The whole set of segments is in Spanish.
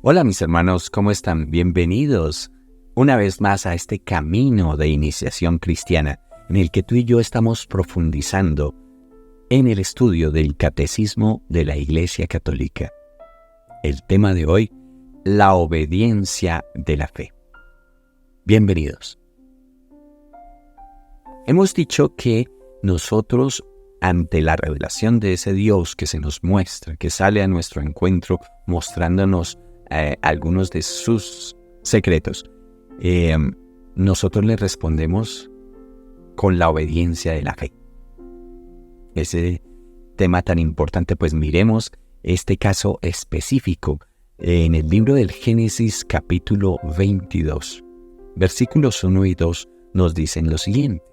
Hola mis hermanos, ¿cómo están? Bienvenidos una vez más a este camino de iniciación cristiana en el que tú y yo estamos profundizando en el estudio del Catecismo de la Iglesia Católica. El tema de hoy, la obediencia de la fe. Bienvenidos. Hemos dicho que nosotros, ante la revelación de ese Dios que se nos muestra, que sale a nuestro encuentro mostrándonos algunos de sus secretos, nosotros le respondemos con la obediencia de la fe. Ese tema tan importante, pues miremos este caso específico en el libro del Génesis capítulo 22. Versículos 1 y 2 nos dicen lo siguiente.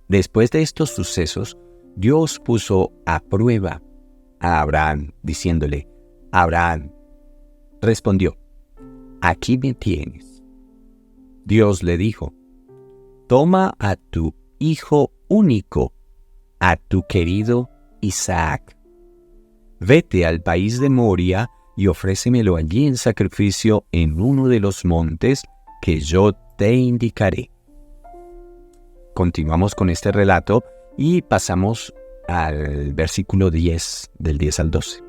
Después de estos sucesos, Dios puso a prueba a Abraham, diciéndole: Abraham. Respondió: aquí me tienes. Dios le dijo: toma a tu hijo único, a tu querido Isaac. Vete al país de Moria y ofrécemelo allí en sacrificio en uno de los montes que yo te indicaré. Continuamos con este relato y pasamos al versículo 10, del 10 al 12.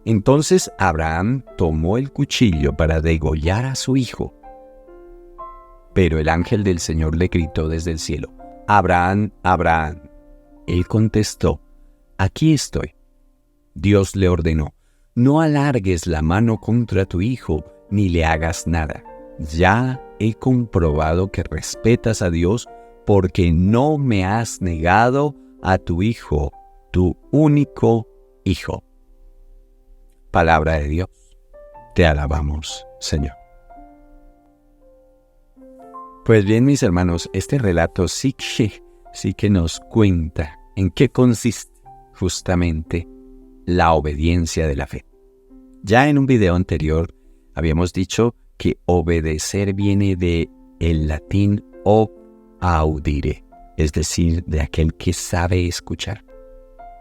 Entonces Abraham tomó el cuchillo para degollar a su hijo. Pero el ángel del Señor le gritó desde el cielo: Abraham, Abraham. Él contestó: aquí estoy. Dios le ordenó: no alargues la mano contra tu hijo, ni le hagas nada. Ya he comprobado que respetas a Dios, porque no me has negado a tu hijo, tu único hijo. Palabra de Dios. Te alabamos, Señor. Pues bien, mis hermanos, este relato sí que nos cuenta en qué consiste justamente la obediencia de la fe. Ya en un video anterior habíamos dicho que obedecer viene de el latín ob audire, es decir, de aquel que sabe escuchar.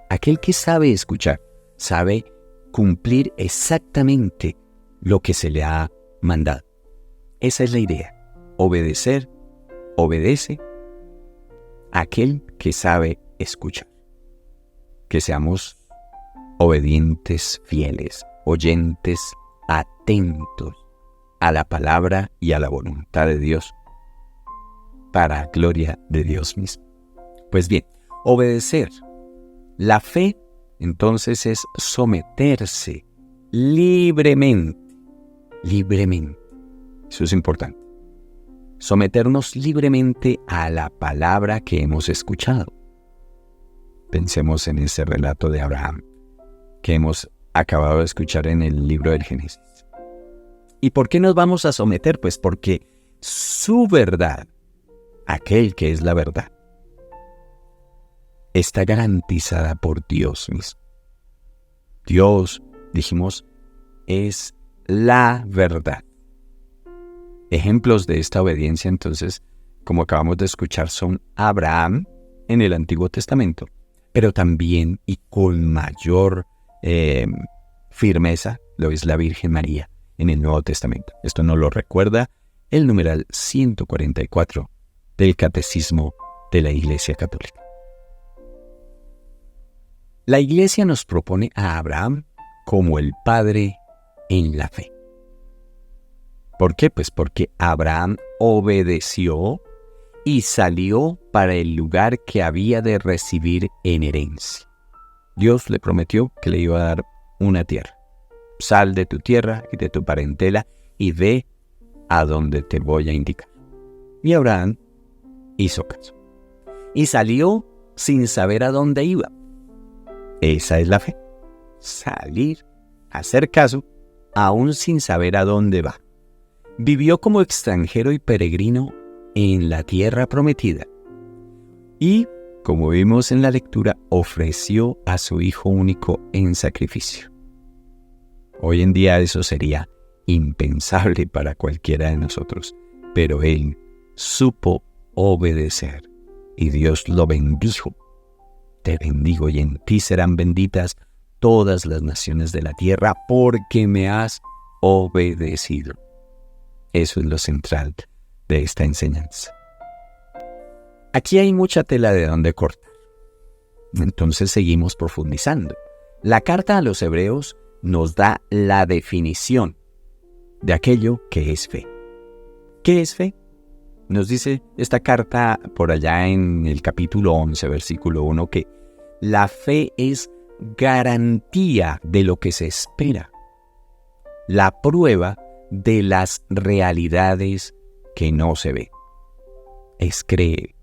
Aquel que sabe escuchar, sabe cumplir exactamente lo que se le ha mandado. Esa es la idea. Obedecer, obedece a aquel que sabe escuchar. Que seamos obedientes, fieles, oyentes, atentos a la palabra y a la voluntad de Dios, para gloria de Dios mismo. Pues bien, obedecer. La fe, entonces, es someterse libremente. Eso es importante. Someternos libremente a la palabra que hemos escuchado. Pensemos en ese relato de Abraham que hemos acabado de escuchar en el libro del Génesis. ¿Y por qué nos vamos a someter? Pues porque su verdad, aquel que es la verdad, está garantizada por Dios mismo. Dios, dijimos, es la verdad. Ejemplos de esta obediencia, entonces, como acabamos de escuchar, son Abraham en el Antiguo Testamento, pero también y con mayor firmeza lo es la Virgen María en el Nuevo Testamento. Esto nos lo recuerda el numeral 144 del Catecismo de la Iglesia Católica. La Iglesia nos propone a Abraham como el padre en la fe. ¿Por qué? Pues porque Abraham obedeció y salió para el lugar que había de recibir en herencia. Dios le prometió que le iba a dar una tierra. Sal de tu tierra y de tu parentela y ve a donde te voy a indicar. Y Abraham hizo caso. Y salió sin saber a dónde iba. Esa es la fe. Salir, hacer caso, aún sin saber a dónde va. Vivió como extranjero y peregrino en la tierra prometida. Y, como vimos en la lectura, ofreció a su hijo único en sacrificio. Hoy en día eso sería impensable para cualquiera de nosotros, pero él supo obedecer y Dios lo bendijo. Te bendigo y en ti serán benditas todas las naciones de la tierra, porque me has obedecido. Eso es lo central de esta enseñanza. Aquí hay mucha tela de donde cortar. Entonces seguimos profundizando. La carta a los Hebreos nos da la definición de aquello que es fe. ¿Qué es fe? Nos dice esta carta por allá en el capítulo 11, versículo 1, que la fe es garantía de lo que se espera, la prueba de las realidades que no se ven. Es creer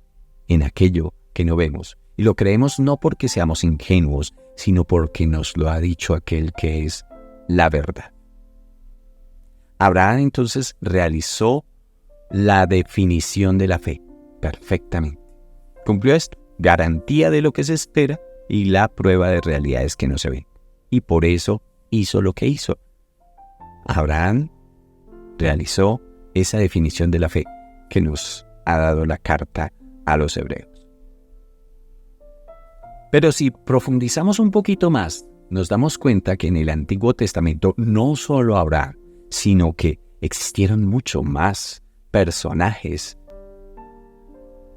en aquello que no vemos. Y lo creemos no porque seamos ingenuos, sino porque nos lo ha dicho aquel que es la verdad. Abraham entonces realizó la definición de la fe perfectamente. Cumplió esto, garantía de lo que se espera y la prueba de realidades que no se ven. Y por eso hizo lo que hizo. Abraham realizó esa definición de la fe que nos ha dado la carta a los Hebreos. Pero si profundizamos un poquito más, nos damos cuenta que en el Antiguo Testamento no solo Abraham, sino que existieron mucho más personajes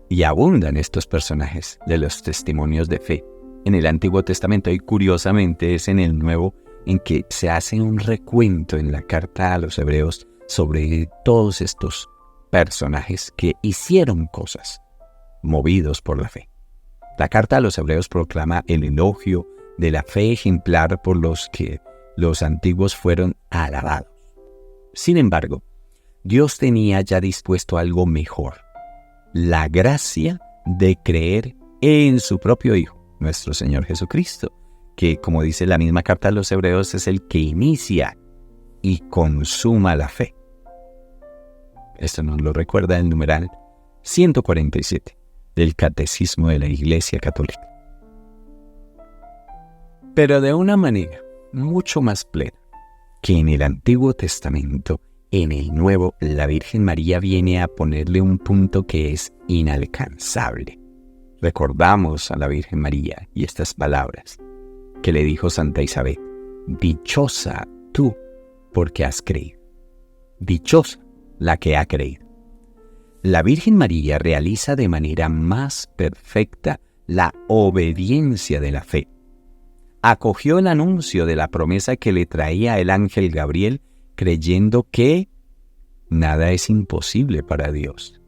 y abundan estos personajes de los testimonios de fe en el Antiguo Testamento, y curiosamente es en el Nuevo en que se hace un recuento en la carta a los Hebreos sobre todos estos personajes que hicieron cosas movidos por la fe. La carta a los Hebreos proclama el elogio de la fe ejemplar por los que los antiguos fueron alabados. Sin embargo, Dios tenía ya dispuesto algo mejor: la gracia de creer en su propio Hijo, nuestro Señor Jesucristo, que, como dice la misma carta a los Hebreos, es el que inicia y consuma la fe. Esto nos lo recuerda el numeral 147 del Catecismo de la Iglesia Católica. Pero de una manera mucho más plena que en el Antiguo Testamento, en el Nuevo, la Virgen María viene a ponerle un punto que es inalcanzable. Recordamos a la Virgen María y estas palabras que le dijo Santa Isabel: dichosa tú porque has creído. Dichosa la que ha creído. La Virgen María realiza de manera más perfecta la obediencia de la fe. Acogió el anuncio de la promesa que le traía el ángel Gabriel, creyendo que nada es imposible para Dios,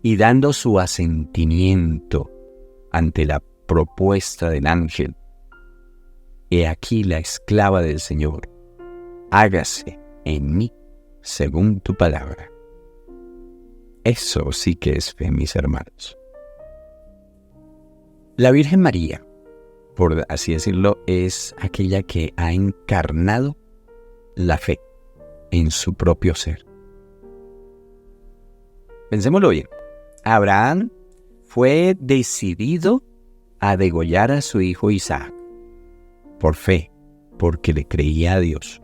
y dando su asentimiento ante la propuesta del ángel: he aquí la esclava del Señor, hágase en mí según tu palabra. Eso sí que es fe, mis hermanos. La Virgen María, por así decirlo, es aquella que ha encarnado la fe en su propio ser. Pensémoslo bien. Abraham fue decidido a degollar a su hijo Isaac por fe, porque le creía a Dios,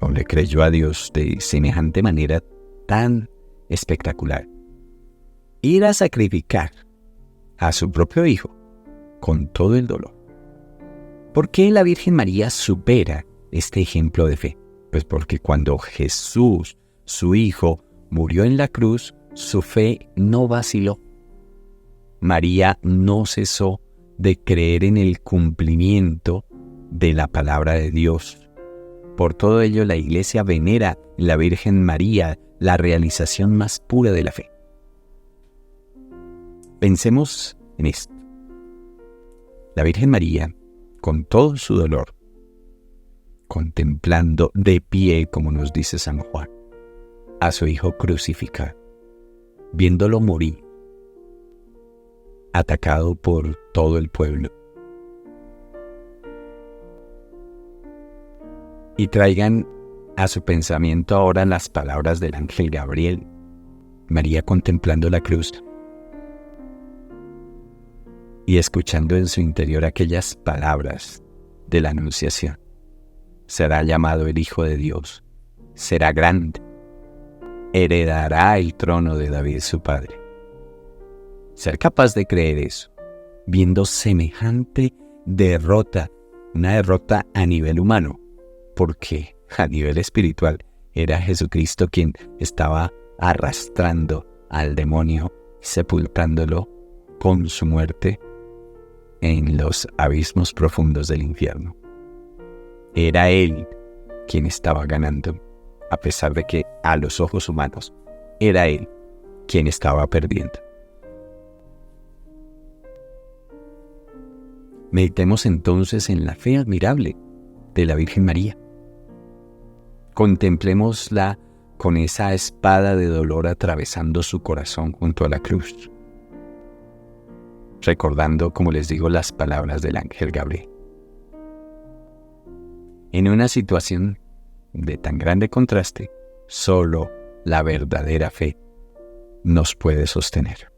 o le creyó a Dios de semejante manera tan espectacular. Ir a sacrificar a su propio hijo con todo el dolor. ¿Por qué la Virgen María supera este ejemplo de fe? Pues porque cuando Jesús, su hijo, murió en la cruz, su fe no vaciló. María no cesó de creer en el cumplimiento de la palabra de Dios. Por todo ello, la Iglesia venera en la Virgen María la realización más pura de la fe. Pensemos en esto. La Virgen María, con todo su dolor, contemplando de pie, como nos dice San Juan, a su hijo crucificado, viéndolo morir, atacado por todo el pueblo. Y traigan a su pensamiento ahora las palabras del ángel Gabriel. María contemplando la cruz y escuchando en su interior aquellas palabras de la Anunciación: será llamado el Hijo de Dios, será grande, heredará el trono de David su padre. Ser capaz de creer eso, viendo semejante derrota, una derrota a nivel humano, porque a nivel espiritual, era Jesucristo quien estaba arrastrando al demonio, sepultándolo con su muerte en los abismos profundos del infierno. Era Él quien estaba ganando, a pesar de que a los ojos humanos era Él quien estaba perdiendo. Meditemos entonces en la fe admirable de la Virgen María. Contemplémosla con esa espada de dolor atravesando su corazón junto a la cruz, recordando, como les digo, las palabras del ángel Gabriel. En una situación de tan grande contraste, solo la verdadera fe nos puede sostener.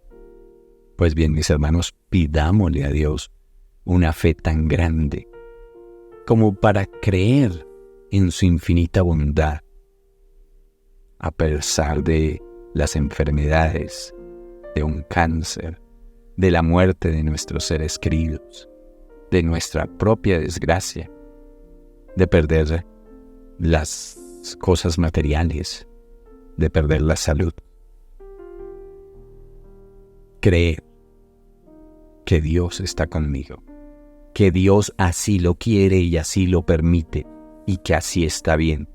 Pues bien, mis hermanos, pidámosle a Dios una fe tan grande como para creer en su infinita bondad, a pesar de las enfermedades, de un cáncer, de la muerte de nuestros seres queridos, de nuestra propia desgracia, de perder las cosas materiales, de perder la salud. Creer que Dios está conmigo, que Dios así lo quiere y así lo permite, y que así está bien.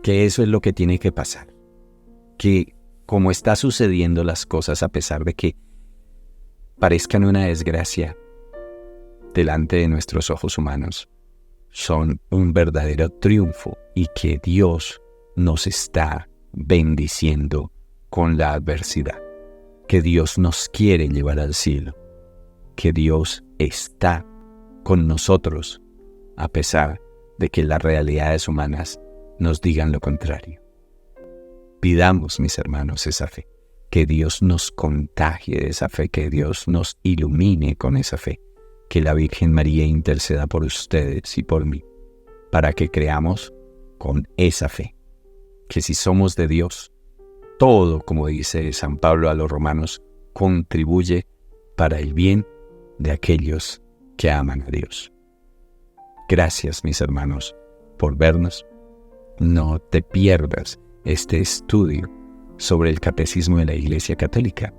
Que eso es lo que tiene que pasar. Que como está sucediendo las cosas, a pesar de que parezcan una desgracia delante de nuestros ojos humanos, son un verdadero triunfo, y que Dios nos está bendiciendo con la adversidad. Que Dios nos quiere llevar al cielo. Que Dios está con nosotros, a pesar de que las realidades humanas nos digan lo contrario. Pidamos, mis hermanos, esa fe. Que Dios nos contagie de esa fe, que Dios nos ilumine con esa fe. Que la Virgen María interceda por ustedes y por mí, para que creamos con esa fe. Que si somos de Dios, todo, como dice San Pablo a los romanos, contribuye para el bien de aquellos que aman a Dios. Gracias, mis hermanos, por vernos. No te pierdas este estudio sobre el Catecismo de la Iglesia Católica.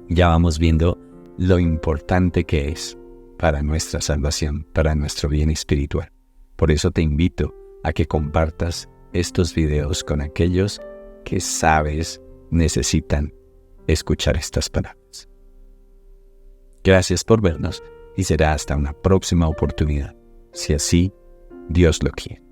Ya vamos viendo lo importante que es para nuestra salvación, para nuestro bien espiritual. Por eso te invito a que compartas estos videos con aquellos que sabes necesitan escuchar estas palabras. Gracias por vernos y será hasta una próxima oportunidad, si así Dios lo quiere.